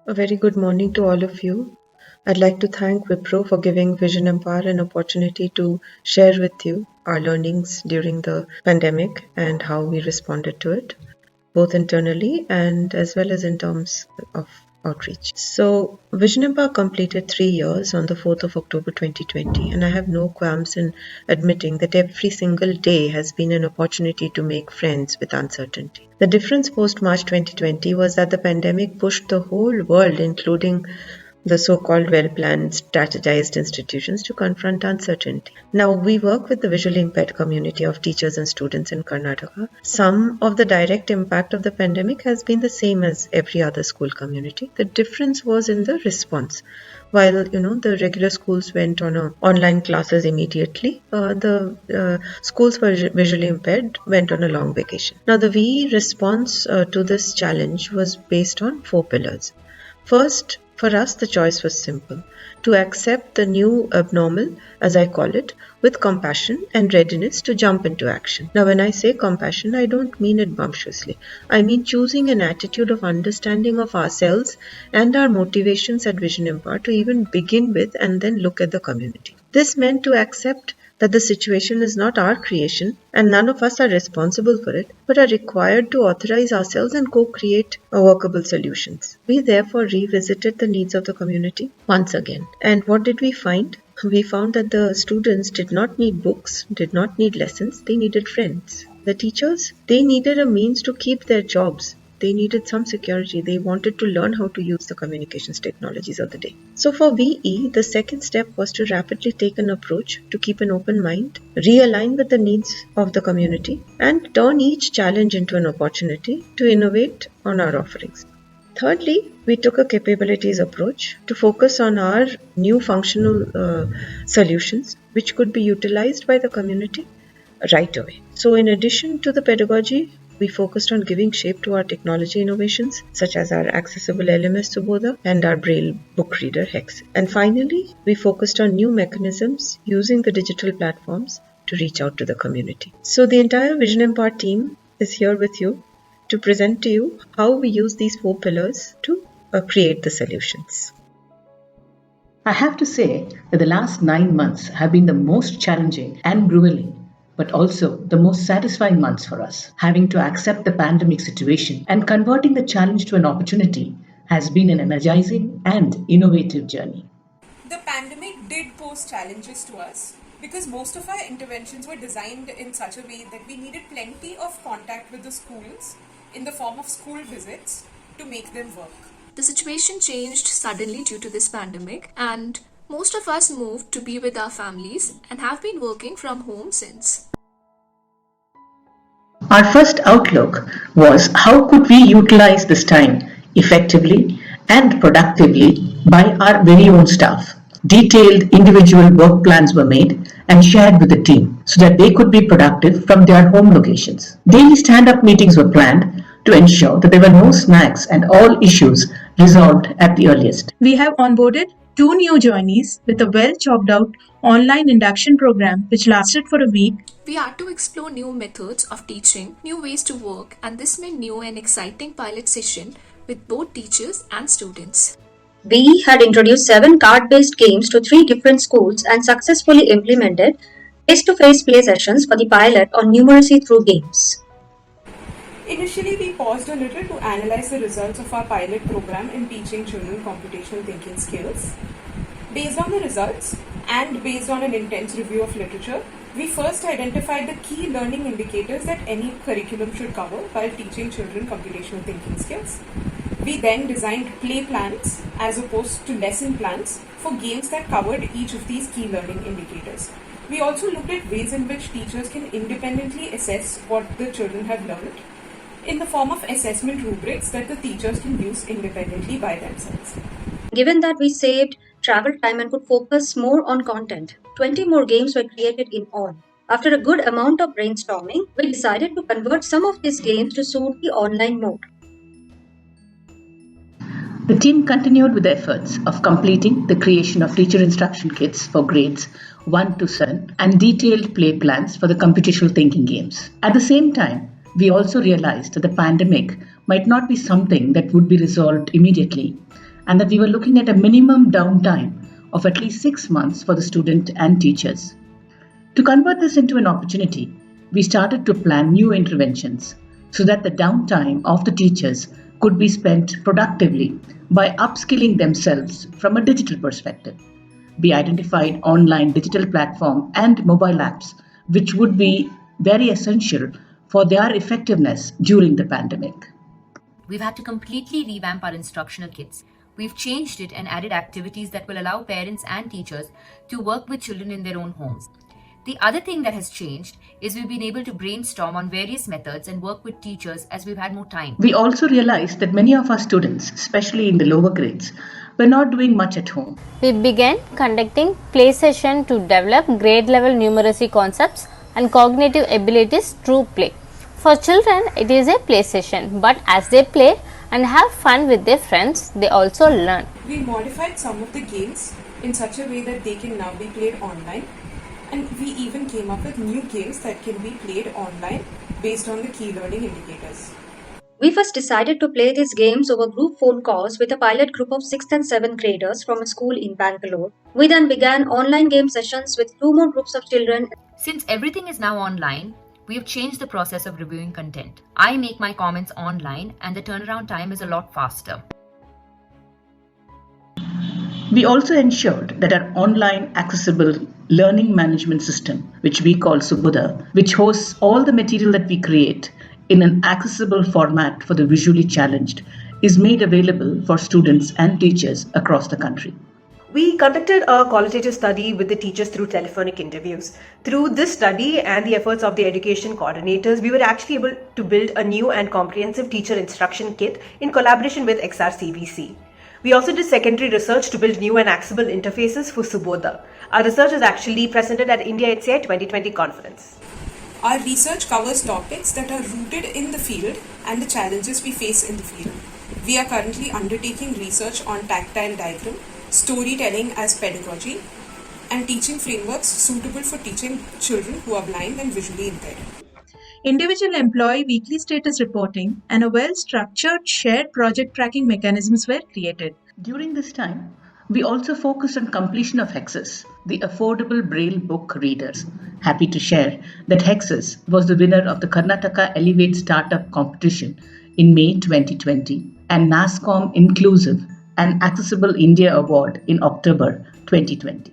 A very good morning to all of you. I'd like to thank Wipro for giving Vision Empire an opportunity to share with you our learnings during the pandemic and how we responded to it, both internally and as well as in terms of outreach. So, Vision Empire completed 3 years on the 4th of October 2020, and I have no qualms in admitting that every single day has been an opportunity to make friends with uncertainty. The difference post March 2020 was that the pandemic pushed the whole world, including the so-called well-planned, strategized institutions to confront uncertainty. Now, we work with the visually impaired community of teachers and students in Karnataka. Some of the direct impact of the pandemic has been the same as every other school community. The difference was in the response. While the regular schools went on online classes immediately, the schools for visually impaired went on a long vacation. Now, the VE response to this challenge was based on four pillars. First, for us, the choice was simple: to accept the new abnormal, as I call it, with compassion and readiness to jump into action. Now, when I say compassion, I don't mean it bumptiously. I mean choosing an attitude of understanding of ourselves and our motivations at Vision Empire to even begin with and then look at the community. This meant to accept that the situation is not our creation and none of us are responsible for it, but are required to authorize ourselves and co-create workable solutions. We therefore revisited the needs of the community once again. And what did we find? We found that the students did not need books, did not need lessons, they needed friends. The teachers, they needed a means to keep their jobs. They needed some security. They wanted to learn how to use the communications technologies of the day. So for VE, the second step was to rapidly take an approach to keep an open mind, realign with the needs of the community, and turn each challenge into an opportunity to innovate on our offerings. Thirdly, we took a capabilities approach to focus on our new functional solutions which could be utilized by the community right away. So in addition to the pedagogy, we focused on giving shape to our technology innovations, such as our accessible LMS Subodha and our Braille book reader Hex. And finally, we focused on new mechanisms using the digital platforms to reach out to the community. So the entire Vision Empire team is here with you to present to you how we use these four pillars to create the solutions. I have to say that the last 9 months have been the most challenging and grueling, but also the most satisfying months for us. Having to accept the pandemic situation and converting the challenge to an opportunity has been an energizing and innovative journey. The pandemic did pose challenges to us because most of our interventions were designed in such a way that we needed plenty of contact with the schools in the form of school visits to make them work. The situation changed suddenly due to this pandemic, and most of us moved to be with our families and have been working from home since. Our first outlook was how could we utilize this time effectively and productively by our very own staff. Detailed individual work plans were made and shared with the team so that they could be productive from their home locations. Daily stand up meetings were planned to ensure that there were no snags and all issues resolved at the earliest. We have onboarded two new joinees with a well chalked out online induction program which lasted for a week. We had to explore new methods of teaching, new ways to work, and this made new and exciting pilot session with both teachers and students. We had introduced 7 card-based games to 3 different schools and successfully implemented face-to-face play sessions for the pilot on numeracy through games. Initially, we paused a little to analyze the results of our pilot program in teaching children computational thinking skills. Based on the results and based on an intense review of literature, we first identified the key learning indicators that any curriculum should cover while teaching children computational thinking skills. We then designed play plans as opposed to lesson plans for games that covered each of these key learning indicators. We also looked at ways in which teachers can independently assess what the children have learned in the form of assessment rubrics that the teachers can use independently by themselves. Given that we saved travel time and could focus more on content, 20 more games were created in all. After a good amount of brainstorming, we decided to convert some of these games to suit the online mode. The team continued with the efforts of completing the creation of teacher instruction kits for grades 1 to 7 and detailed play plans for the computational thinking games. At the same time, we also realized that the pandemic might not be something that would be resolved immediately, and that we were looking at a minimum downtime of at least 6 months for the student and teachers. To convert this into an opportunity, we started to plan new interventions so that the downtime of the teachers could be spent productively by upskilling themselves from a digital perspective. We identified online digital platform and mobile apps which would be very essential for their effectiveness during the pandemic. We've had to completely revamp our instructional kits. We've changed it and added activities that will allow parents and teachers to work with children in their own homes. The other thing that has changed is we've been able to brainstorm on various methods and work with teachers as we've had more time. We also realized that many of our students, especially in the lower grades, were not doing much at home. We began conducting play session to develop grade level numeracy concepts and cognitive abilities through play. For children, it is a play session, but as they play and have fun with their friends, they also learn. We modified some of the games in such a way that they can now be played online, and we even came up with new games that can be played online based on the key learning indicators. We first decided to play these games over group phone calls with a pilot group of 6th and 7th graders from a school in Bangalore. We then began online game sessions with 2 more groups of children. Since everything is now online, we have changed the process of reviewing content. I make my comments online and the turnaround time is a lot faster. We also ensured that our online accessible learning management system, which we call Suboda, which hosts all the material that we create in an accessible format for the visually challenged, is made available for students and teachers across the country. We conducted a qualitative study with the teachers through telephonic interviews. Through this study and the efforts of the education coordinators, we were actually able to build a new and comprehensive teacher instruction kit in collaboration with XRCVC. We also did secondary research to build new and accessible interfaces for Suboda. Our research is actually presented at India HCI 2020 conference. Our research covers topics that are rooted in the field and the challenges we face in the field. We are currently undertaking research on tactile diagram, storytelling as pedagogy, and teaching frameworks suitable for teaching children who are blind and visually impaired. Individual employee weekly status reporting and a well-structured shared project tracking mechanisms were created. During this time, we also focused on completion of Hexus, the affordable Braille book readers. Happy to share that Hexus was the winner of the Karnataka Elevate Startup Competition in May 2020 and NASSCOM Inclusive and Accessible India Award in October 2020.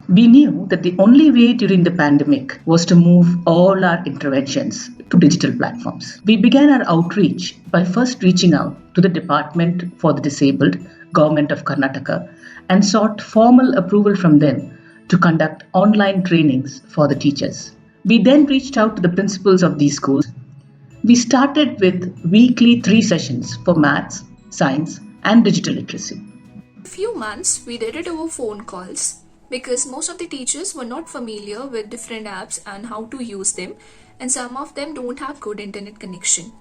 We knew that the only way during the pandemic was to move all our interventions to digital platforms. We began our outreach by first reaching out to the Department for the Disabled, Government of Karnataka, and sought formal approval from them to conduct online trainings for the teachers. We then reached out to the principals of these schools. We started with weekly 3 sessions for maths, science, and digital literacy. A few months we did it over phone calls because most of the teachers were not familiar with different apps and how to use them, and some of them don't have good internet connection.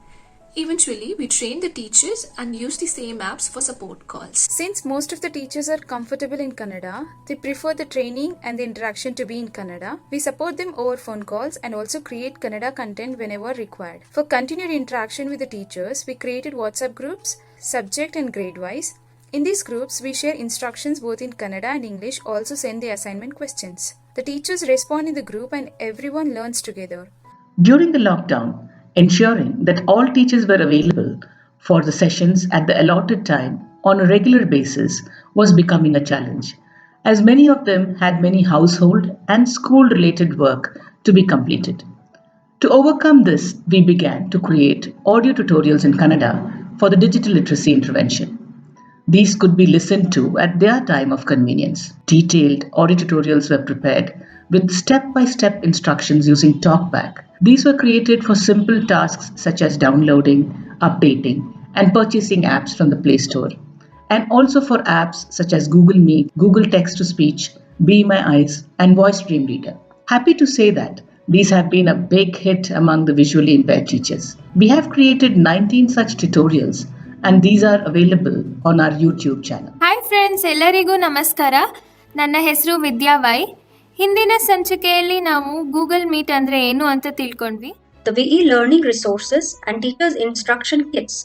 Eventually, we trained the teachers and used the same apps for support calls. Since most of the teachers are comfortable in Kannada, they prefer the training and the interaction to be in Kannada. We support them over phone calls and also create Kannada content whenever required. For continued interaction with the teachers, we created WhatsApp groups, subject and grade-wise. In these groups, we share instructions both in Kannada and English, also send the assignment questions. The teachers respond in the group and everyone learns together. During the lockdown, ensuring that all teachers were available for the sessions at the allotted time on a regular basis was becoming a challenge, as many of them had many household and school-related work to be completed. To overcome this, we began to create audio tutorials in Kannada for the digital literacy intervention. These could be listened to at their time of convenience. Detailed audio tutorials were prepared with step-by-step instructions using TalkBack. These were created for simple tasks such as downloading, updating, and purchasing apps from the Play Store, and also for apps such as Google Meet, Google Text-to-Speech, Be My Eyes, and Voice Dream Reader. Happy to say that these have been a big hit among the visually impaired teachers. We have created 19 such tutorials, and these are available on our YouTube channel. Hi friends, ಎಲ್ಲರಿಗೂ ನಮಸ್ಕಾರ. ನನ್ನ ಹೆಸರು ವಿದ್ಯಾ Y. ಹಿಂದಿನ ಸಂಚಿಕೆಯಲ್ಲಿ ನಾವು Google meet ಅಂದ್ರೆ ಏನು ಅಂತ ತಿಳ್ಕೊಂಡ್ವಿ. The VE learning resources and teachers instruction kits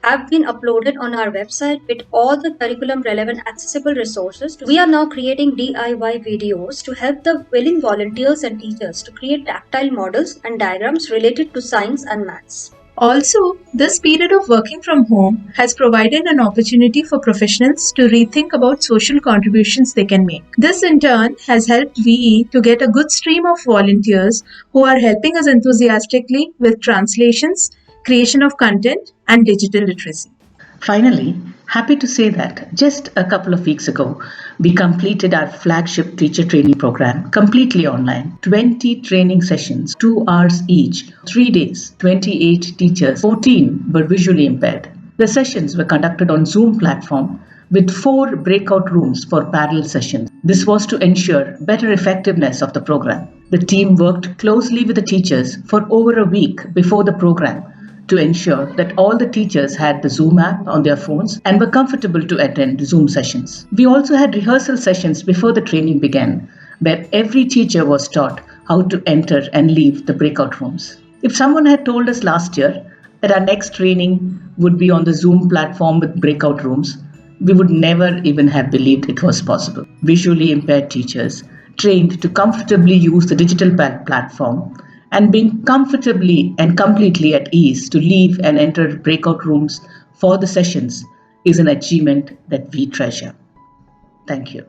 have been uploaded on our website with all the curriculum relevant accessible resources. We are now creating DIY videos to help the willing volunteers and teachers to create tactile models and diagrams related to science and maths. Also, this period of working from home has provided an opportunity for professionals to rethink about social contributions they can make. This in turn has helped VE to get a good stream of volunteers who are helping us enthusiastically with translations, creation of content, and digital literacy. Finally, happy to say that just a couple of weeks ago, we completed our flagship teacher training program completely online. 20 training sessions, 2 hours each, 3 days, 28 teachers, 14 were visually impaired. The sessions were conducted on Zoom platform with 4 breakout rooms for parallel sessions. This was to ensure better effectiveness of the program. The team worked closely with the teachers for over a week before the program to ensure that all the teachers had the Zoom app on their phones and were comfortable to attend Zoom sessions. We also had rehearsal sessions before the training began, where every teacher was taught how to enter and leave the breakout rooms. If someone had told us last year that our next training would be on the Zoom platform with breakout rooms, we would never even have believed it was possible. Visually impaired teachers trained to comfortably use the digital platform and being comfortably and completely at ease to leave and enter breakout rooms for the sessions is an achievement that we treasure. Thank you.